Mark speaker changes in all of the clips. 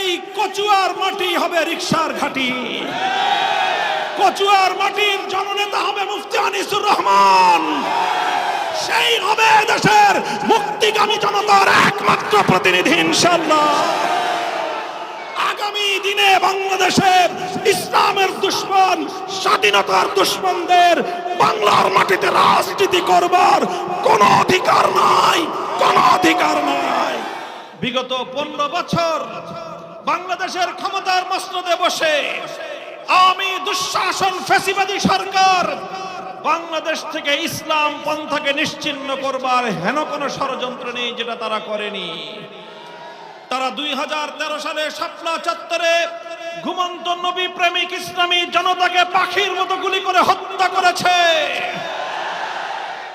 Speaker 1: এই কচুয়ার মাটি হবে রিকশার ঘাঁটি, কচুয়ার মাটির জননেতা হবে মুফতি আনিসুর রহমান, সেই হবে দেশের মুক্তিকামী জনতার একমাত্র প্রতিনিধি ইনশাআল্লাহ। আগামী দিনে বাংলাদেশের ইসলামের দুশমন, স্বাধীনতার দুশমনদের বাংলার মাটিতে রাজনীতি করবার কোন অধিকার নাই, কোন অধিকার নাই। বিগত 15 বছর বাংলাদেশের ক্ষমতার মসনদে বসে আওয়ামী দুঃশাসন ফ্যাসিবাদী সরকার বাংলাদেশ থেকে ইসলাম পন্থাকে নিশ্চিহ্ন করবার হেন কোনো ষড়যন্ত্র নেই যেটা তারা করেনি। তারা 2013 সালে শাপলা চত্বরে ঘুমন্ত নবী প্রেমিক ইসলামী জনতাকে পাখির মতো গুলি করে হত্যা করেছে।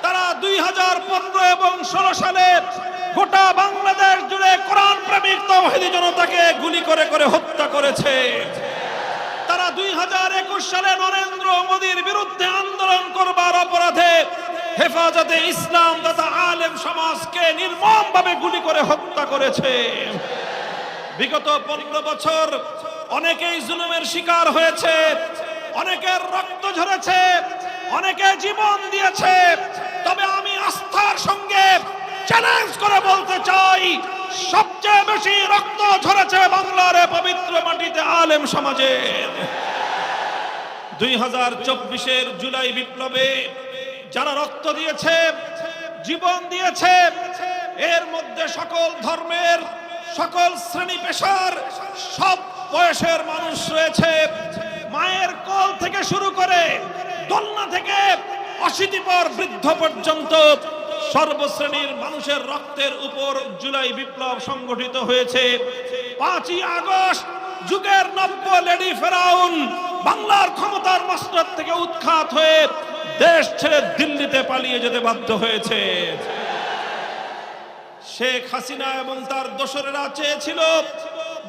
Speaker 1: তারা 2015 এবং 16 সালে গোটা বাংলাদেশ জুড়ে কোরআন প্রেমিক তাওহীদি জনতাকে গুলি করে করে হত্যা করেছে। তারা 2021 সালে নরেন্দ্র মোদীর বিরুদ্ধে আন্দোলন করবার অপরাধে হেফাজতে ইসলাম তথা আলেম সমাজকে নির্মমভাবে গুলি করে হত্যা করেছে। বিগত 15 বছর অনেকেই জুলুমের শিকার হয়েছে, অনেকের রক্ত ঝরেছে, অনেকে জীবন দিয়েছে। তবে আমি আস্থার সঙ্গে চ্যালেঞ্জ করে বলতে চাই, সবচেয়ে বেশি রক্ত ঝরেছে বাংলার পবিত্র মাটিতে আলেম সমাজের। 2024-এর জুলাই বিপ্লবে যারা রক্ত দিয়েছে, জীবন দিয়েছে, এর মধ্যে সকল ধর্মের, সকল শ্রেণী পেশার, সব বয়সের মানুষ রয়েছে। মায়ের কোল থেকে শুরু করে দোলনা থেকে অশীতিপর বৃদ্ধ পর্যন্ত সর্বশ্রেণীর মানুষের রক্তের উপর জুলাই বিপ্লব সংগঠিত হয়েছে। 5ই আগস্ট যুগের নব্য লেডি ফেরাউন বাংলার ক্ষমতার মসনদ থেকে উৎখাত হয়ে দেশ ছেড়ে দিল্লিতে পালিয়ে যেতে বাধ্য হয়েছে। শেখ হাসিনা এবং তার দোসরেরা চেয়েছিল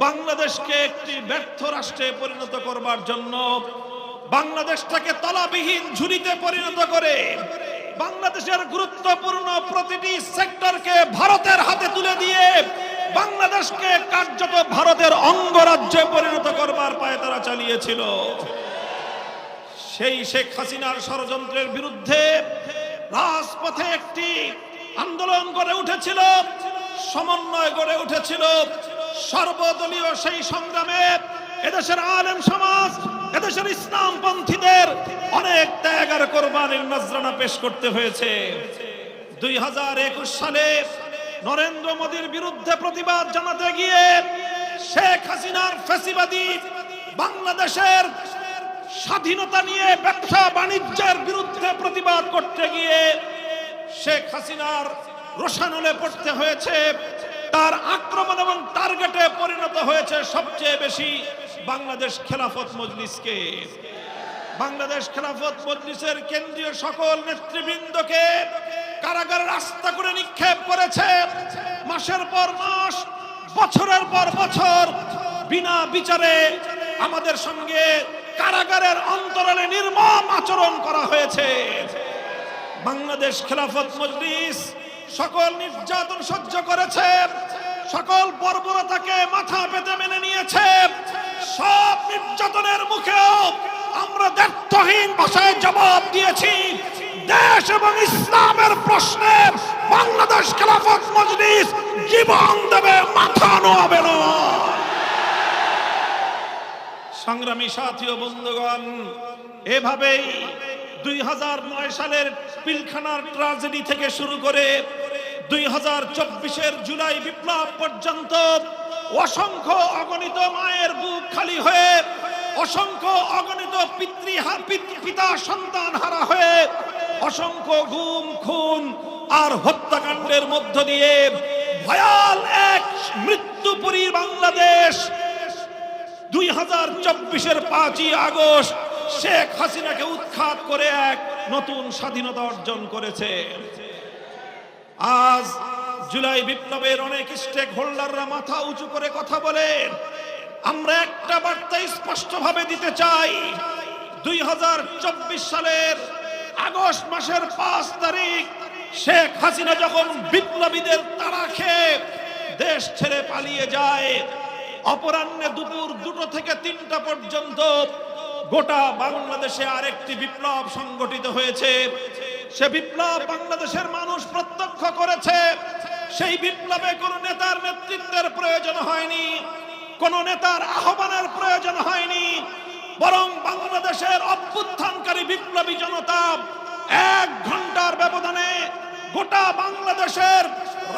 Speaker 1: বাংলাদেশকে একটি ব্যর্থ রাষ্ট্রে পরিণত করবার জন্য, বাংলাদেশটাকে তলাবিহীন ঝুড়িতে পরিণত করে বাংলাদেশের গুরুত্বপূর্ণ প্রতিটি সেক্টরকে ভারতের হাতে তুলে দিয়ে বাংলাদেশকে কার্যত ভারতের অঙ্গরাজ্যে পরিণত করবার পায়তারা চালিয়েছিল। সেই শেখ হাসিনার ষড়যন্ত্রের বিরুদ্ধে রাজপথে একটি আন্দোলন গড়ে উঠেছিল, সমন্বয় গড়ে উঠেছিল। সর্বদলীয় সেই সংগ্রামে এদেশের আলেম সমাজ, এদেশের ইসলামপন্থীদের অনেক ত্যাগ আর কোরবানির নজরানা পেশ করতে হয়েছে। 2021 সালে নরেন্দ্র মোদীর বিরুদ্ধে প্রতিবাদ জানাতে গিয়ে, শেখ হাসিনার ফ্যাসিবাদী বাংলাদেশের স্বাধীনতা নিয়ে ব্যবসা বাণিজ্যের বিরুদ্ধে প্রতিবাদ করতে গিয়ে শেখ হাসিনার রোষানলে পড়তে হয়েছে। তার আক্রমণ এবং টার্গেটে পরিণত হয়েছে সবচেয়ে বেশি বাংলাদেশ খেলাফত মজলিসকে। বাংলাদেশ খেলাফত মজলিসের কেন্দ্রীয় সকল নেতৃবৃন্দকে কারাগারে রাস্তা করে নিক্ষেপ করেছে। মাসের পর মাস, বছরের পর বছর বিনা বিচারে আমাদের সঙ্গে কারাগারের অন্তরালে নির্মম আচরণ করা হয়েছে। বাংলাদেশ খেলাফত মজলিস সকল নির্যাতন সহ্য করেছে, সকল বর্বরতাকে মাথা পেতে মেনে নিয়েছে। সব নির্যাতনের মুখেও আমরা দ্ব্যর্থহীন ভাষায় জবাব দিয়েছি। দেশ এবং ইসলামের প্রশ্নে বাংলাদেশ খেলাফত মজলিস জীবন দেবে, মাথা নোয়াবে না। সংগ্রামী সাথী ও বন্ধুগণ, এভাবেই 2009 সালের পিলখানার ট্র্যাজেডি থেকে শুরু করে 2024-এর জুলাই বিপ্লব পর্যন্ত অসংখ্য অগণিত মায়ের বুক খালি হয়ে, অসংখ্য অগণিত পিতা সন্তান হারা হয়ে, অসংখ্য গুম খুন আর হত্যাকাণ্ডের মধ্য দিয়ে ভয়াল এক মৃত্যুপুরী বাংলাদেশ 2024-এর 5ই আগস্ট শেখ হাসিনাকে উৎখাত করে এক নতুন স্বাধীনতা অর্জন করেছে। আজ জুলাই বিপ্লবের অনেক স্টেক হোল্ডাররা মাথা উঁচু করে কথা বলে। আমরা একটা বার্তা স্পষ্টভাবে দিতে চাই, 2024 সালের আগস্ট মাসের 5 তারিখ শেখ হাসিনা যখন বিপ্লবীদের তাড়া খেয়ে দেশ ছেড়ে পালিয়ে যায়, অপরাহ্নে দুপুর 2টা থেকে 3টা পর্যন্ত গোটা বাংলাদেশে আরেকটি বিপ্লব সংগঠিত হয়েছে। সে বিপ্লব বাংলাদেশের মানুষ প্রত্যক্ষ করেছে। সেই বিপ্লবে কোনো নেতার নেতৃত্বের প্রয়োজন হয়নি, কোনো নেতার আহ্বানের প্রয়োজন হয়নি, বরং বাংলাদেশের অভ্যুত্থানকারী বিপ্লবী জনতা 1 ঘন্টার ব্যবধানে গোটা বাংলাদেশের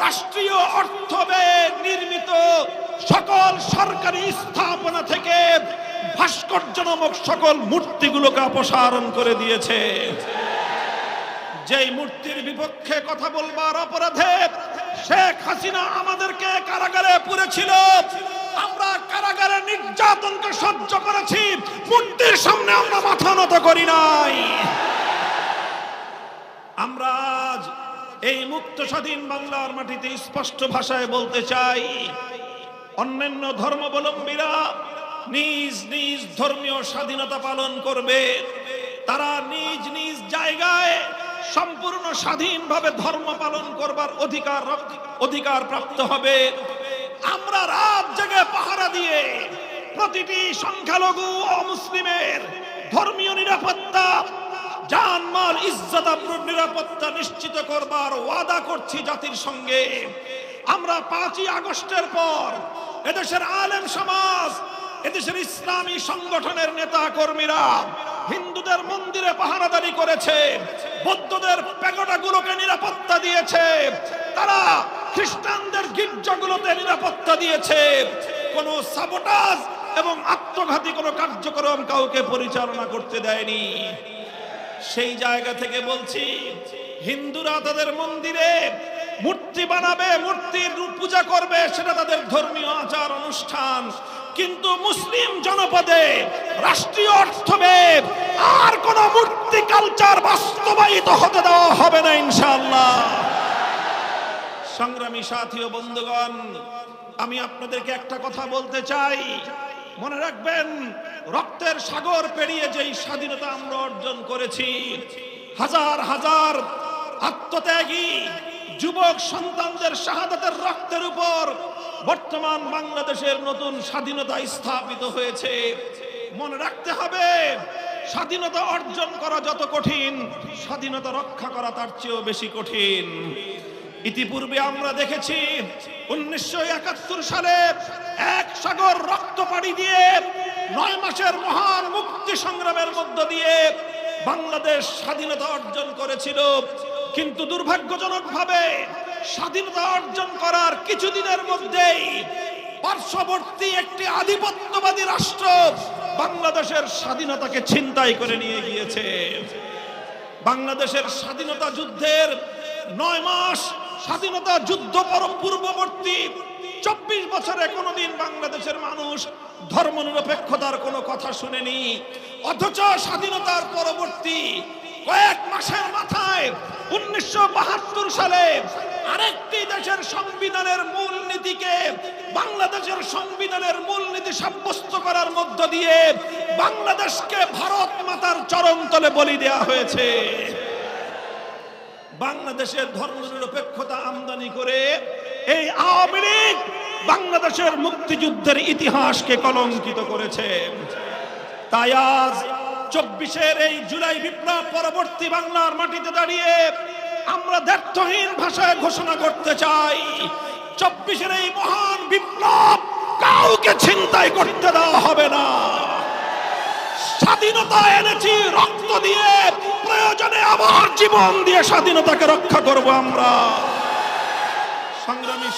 Speaker 1: রাষ্ট্রীয় অর্থ ব্যয়ে নির্মিত সকল সরকারি স্থাপনা থেকে ভাস্কর্য নামক সকল মূর্তিগুলোকে অপসারণ করে দিয়েছে। যেই মূর্তির বিপক্ষে কথা বলবার অপরাধে শেখ হাসিনা আমাদেরকে কারাগারে পুরেছিল, আমরা কারাগারে নির্যাতনকে সহ্য করেছি, মূর্তির সামনে আমরা মাথা নত করি নাই। আমরা আজ এই মুক্ত স্বাধীন বাংলার মাটিতে স্পষ্ট ভাষায় বলতে চাই, অন্যান্য ধর্মাবলম্বীরা নিজ নিজ ধর্মীয় স্বাধীনতা পালন করবে, তারা নিজ নিজ জায়গায় সম্পূর্ণ স্বাধীনভাবে ধর্ম পালন করবার অধিকার প্রাপ্ত হবে। আমরা রাত জেগে পাহারা দিয়ে প্রতিটি সংখ্যালঘু অমুসলিমের ধর্মীয় নিরাপত্তা, জানমাল, ইজ্জত আবরুর নিরাপত্তা নিশ্চিত করবার ওয়াদা করছি জাতির সঙ্গে। আমরা 5ই আগস্টের পর এদেশের আলেম সমাজ, এদেশের ইসলামী সংগঠনের নেতা কর্মীরা হিন্দুদের মন্দিরে পাহারাদারি করেছে, বৌদ্ধদের প্যাগোডাগুলোকে নিরাপত্তা দিয়েছে, তারা খ্রিস্টানদের গির্জাগুলোতে নিরাপত্তা দিয়েছে। কোনো সাবোটাজ এবং আত্মঘাতী কোনো কার্যক্রম কাউকে পরিচালনা করতে দেয়নি। সেই জায়গা থেকে বলছি, হিন্দুরা তাদের মন্দিরে মূর্তি বানাবে, মূর্তির পূজা করবে, সেটা তাদের ধর্মীয় আচার অনুষ্ঠান, কিন্তু মুসলিম জনপদে রাষ্ট্রীয় অর্থ ব্যয়ে আর কোন মূর্তি কালচার বাস্তবায়িত হতে দেওয়া হবে না ইনশাআল্লাহ। সংগ্রামী সাথী ও বন্ধুগণ, আমি আপনাদেরকে একটা কথা বলতে চাই, মনে রাখবেন, রক্তের সাগর পেরিয়ে যেই স্বাধীনতা আমরা অর্জন করেছি, হাজার হাজার আত্মত্যাগী যুবক সন্তানদের শাহাদাতের রক্তের উপর বর্তমান বাংলাদেশের নতুন স্বাধীনতা স্থাপিত হয়েছে। মনে রাখতে হবে, স্বাধীনতা অর্জন করা যত কঠিন, স্বাধীনতা রক্ষা করা তার চেয়েও বেশি কঠিন। ইতিপূর্বে আমরা দেখেছি 1971 সালে এক সাগর রক্ত পাড়ি দিয়ে 9 মাসের মহান মুক্তি সংগ্রামের মধ্য দিয়ে বাংলাদেশ স্বাধীনতা অর্জন করেছিল, কিন্তু দুর্ভাগ্যজনকভাবে স্বাধীনতা অর্জন করার কিছুদিনের মধ্যেই পার্শ্ববর্তী একটি আধিপত্যবাদী রাষ্ট্র বাংলাদেশের স্বাধীনতাকে ছিনতাই করে নিয়ে গিয়েছে। বাংলাদেশের স্বাধীনতা যুদ্ধের 9 মাস স্বাধীনতা যুদ্ধ পূর্ববর্তী 24 বছরে কোনোদিন বাংলাদেশের মানুষ ধর্মনিরপেক্ষতার কোনো কথা শুনেনি, অথচ স্বাধীনতার পরবর্তী কয়েক মাসের মাথায় 1972 সালে আরেকটি দেশের সংবিধানের মূলনীতিকে বাংলাদেশের সংবিধানের মূলনীতি সাব্যস্ত করার মধ্য দিয়ে বাংলাদেশকে ভারত মাতার চরণতলে বলি দেওয়া হয়েছে। বাংলাদেশের ধর্মনিরপেক্ষতা আমদানি করে এই আওয়ামী লীগ বাংলাদেশের মুক্তিযুদ্ধের ইতিহাসকে কলঙ্কিত করেছে। তাই আজ 24-এর এই জুলাই বিপ্লব পরবর্তী বাংলার মাটিতে দাঁড়িয়ে আমরা দ্ব্যর্থহীন ভাষায় ঘোষণা করতে চাই, 24-এর এই মহান বিপ্লব কাউকে ছিনতাই করতে দেওয়া হবে না। স্বাধীনতা এনেছি রক্ত দিয়ে, প্রয়োজনে আবার জীবন দিয়ে স্বাধীনতাকে রক্ষা করব আমরা। সংগ্রামী